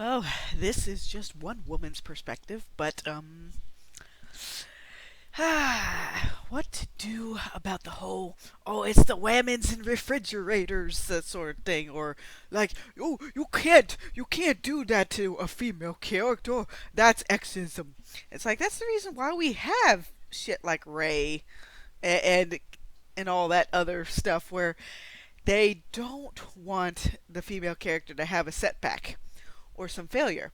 Well, this is just one woman's perspective, but what to do about the whole "oh, it's the women's in refrigerators" that sort of thing, or like "oh, you can't do that to a female character, that's sexism." It's like that's the reason why we have shit like Ray and and all that other stuff where they don't want the female character to have a setback or some failure.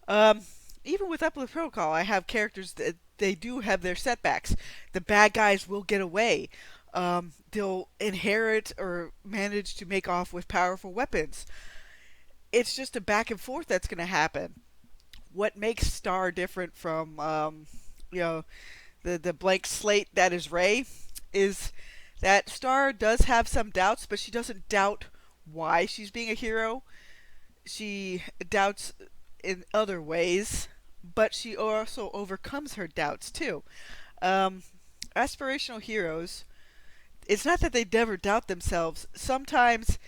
Um, Even with Uplift Protocol, I have characters that they do have their setbacks. The bad guys will get away. They'll inherit or manage to make off with powerful weapons. It's just a back and forth that's going to happen. What makes Star different from, you know, the blank slate that is Ray is that Star does have some doubts, but she doesn't doubt why she's being a hero. She doubts in other ways, but she also overcomes her doubts too. Um, Aspirational heroes, it's not that they never doubt themselves. Sometimes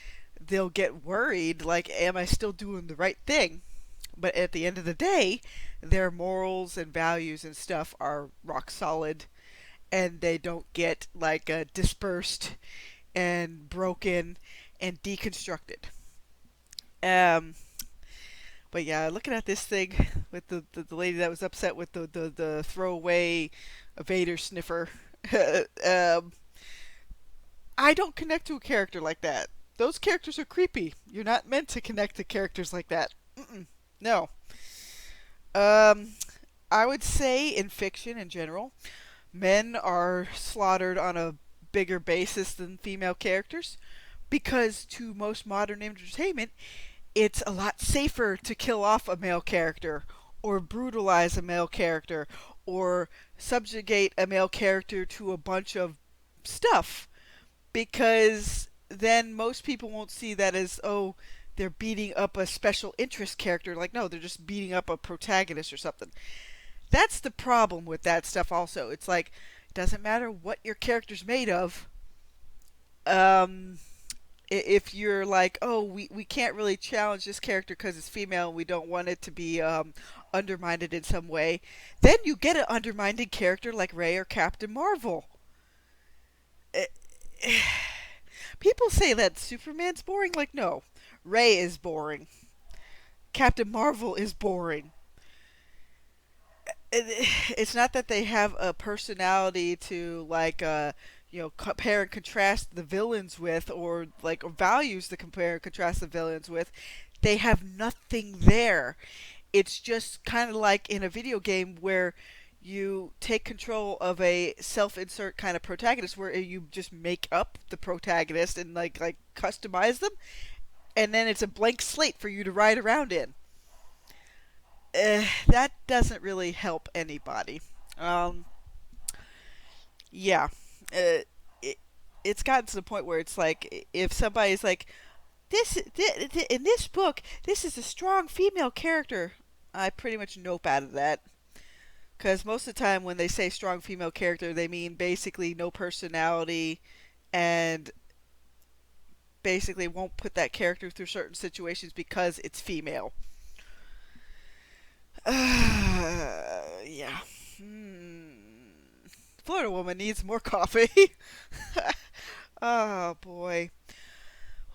they'll get worried, like, am I still doing the right thing? But at the end of the day, their morals and values and stuff are rock solid, and they don't get like dispersed and broken and deconstructed. Um, But yeah, looking at this thing with the lady that was upset with the throwaway Vader sniffer, um, I don't connect to a character like that. Those characters are creepy. You're not meant to connect to characters like that. Mm-mm, no. Um, I would say in fiction in general, men are slaughtered on a bigger basis than female characters because to most modern entertainment, it's a lot safer to kill off a male character or brutalize a male character or subjugate a male character to a bunch of stuff because then most people won't see that as, oh, they're beating up a special interest character. Like, no, they're just beating up a protagonist or something. That's the problem with that stuff also. It's like it doesn't matter what your character's made of. um if you're like, oh, we can't really challenge this character because it's female and we don't want it to be undermined in some way, then you get an undermined character like Ray or Captain Marvel. Eh, People say that Superman's boring. Like, no, Ray is boring. Captain Marvel is boring. It's not that they have a personality to like compare and contrast the villains with, or like values to compare and contrast the villains with. They have nothing there. It's just kind of like in a video game where you take control of a self-insert kind of protagonist where you just make up the protagonist and like customize them, and then it's a blank slate for you to ride around in. That doesn't really help anybody. Um, yeah, uh, it, it's gotten to the point where it's like if somebody's like, in this book, this is a strong female character, I pretty much nope out of that. Because most of the time, when they say strong female character, they mean basically no personality and basically won't put that character through certain situations because it's female. Yeah. Florida woman needs more coffee. Oh boy.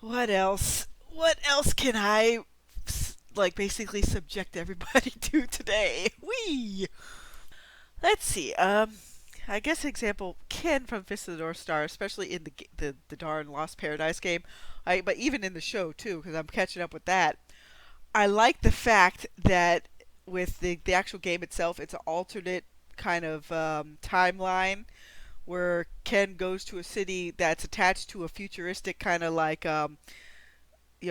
What else? What else can I like basically subject everybody to today? Wee. Let's see. I guess example Ken from Fist of the North Star, especially in the darn Lost Paradise game, but even in the show too, because I'm catching up with that. I like the fact that with the actual game itself, it's an alternate kind of timeline where Ken goes to a city that's attached to a futuristic kind of like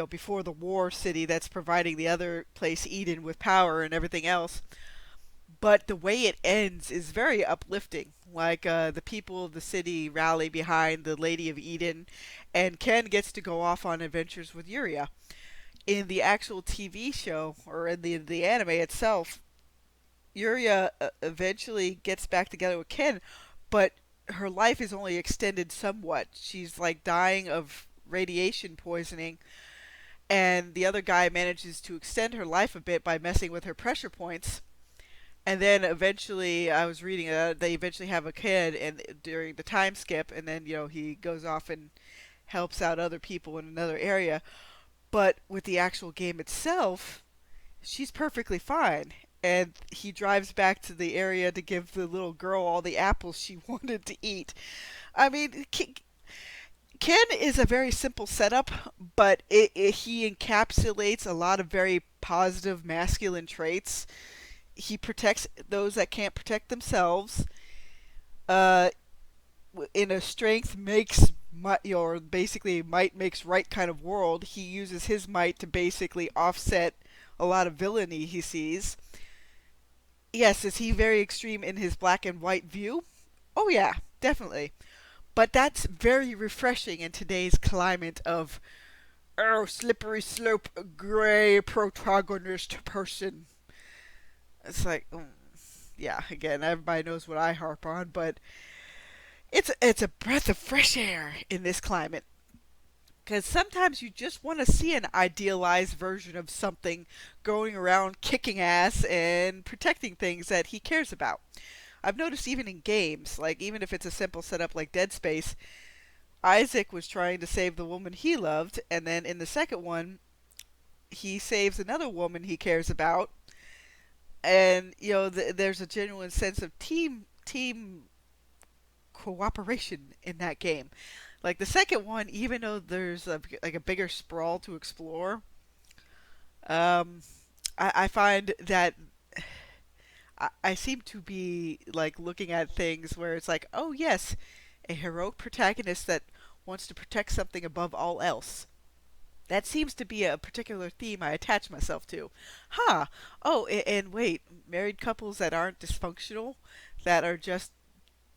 before the war city that's providing the other place Eden with power and everything else. But the way it ends is very uplifting. Like the people of the city rally behind the Lady of Eden, and Ken gets to go off on adventures with Yuria. In the actual TV show or in the anime itself, Yuria eventually gets back together with Ken, but her life is only extended somewhat. She's like dying of radiation poisoning, and the other guy manages to extend her life a bit by messing with her pressure points. And then eventually, I was reading they eventually have a kid, and during the time skip, and then he goes off and helps out other people in another area. But with the actual game itself, she's perfectly fine. And he drives back to the area to give the little girl all the apples she wanted to eat. I mean, Ken is a very simple setup, but he encapsulates a lot of very positive masculine traits. He protects those that can't protect themselves. Uh, in a strength makes might, or basically might makes right kind of world, he uses his might to basically offset a lot of villainy he sees. Yes, is he very extreme in his black and white view? Oh yeah, definitely. But that's very refreshing in today's climate of slippery slope gray protagonist person. It's like, yeah, again, everybody knows what I harp on, but it's a breath of fresh air in this climate. Because sometimes you just want to see an idealized version of something going around kicking ass and protecting things that he cares about. I've noticed even in games, like even if it's a simple setup like Dead Space, Isaac was trying to save the woman he loved, and then in the second one, he saves another woman he cares about, and there's a genuine sense of team cooperation in that game. Like the second one, even though there's like a bigger sprawl to explore, um, I find that I seem to be like looking at things where it's like, oh yes, a heroic protagonist that wants to protect something above all else. That seems to be a particular theme I attach myself to. Huh. Oh, and wait, married couples that aren't dysfunctional, that are just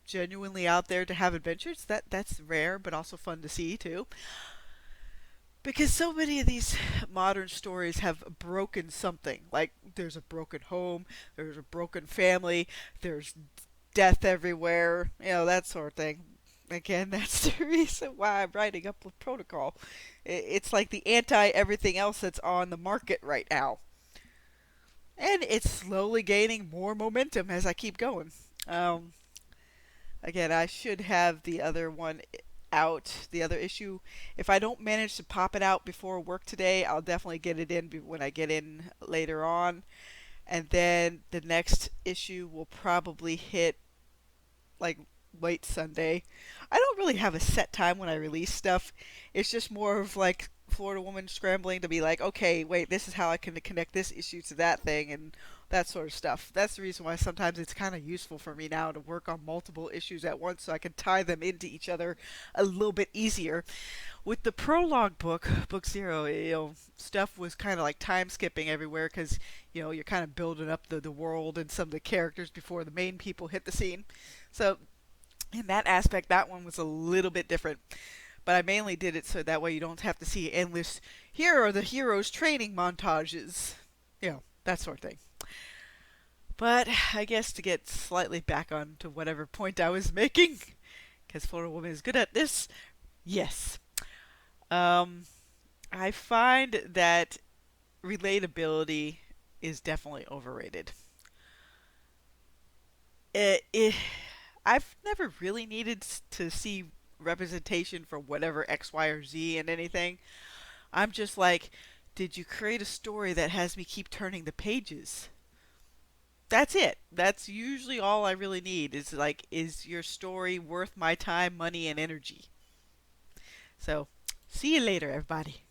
genuinely out there to have adventures. That's rare, but also fun to see too. Because so many of these modern stories have broken something. Like there's a broken home, there's a broken family, there's death everywhere, that sort of thing. Again, that's the reason why I'm writing up with Protocol. It's like the anti everything else that's on the market right now. And it's slowly gaining more momentum as I keep going. Um, Again, I should have the other one out, the other issue. If I don't manage to pop it out before work today, I'll definitely get it in when I get in later on. And then the next issue will probably hit like late Sunday. I don't really have a set time when I release stuff. It's just more of like Florida Woman scrambling to be like, okay, wait, this is how I can connect this issue to that thing and that sort of stuff. That's the reason why sometimes it's kind of useful for me now to work on multiple issues at once so I can tie them into each other a little bit easier. With the prologue book, book zero, stuff was kind of like time skipping everywhere because you're kind of building up the world and some of the characters before the main people hit the scene. So in that aspect, that one was a little bit different. But I mainly did it so that way you don't have to see endless, here are the heroes' training montages. That sort of thing. But I guess to get slightly back on to whatever point I was making, because Florida Woman is good at this, yes. Um, I find that relatability is definitely overrated. It I've never really needed to see representation for whatever X, Y, or Z in anything. I'm just like, did you create a story that has me keep turning the pages? That's it. That's usually all I really need is like, is your story worth my time, money, and energy? So, see you later, everybody.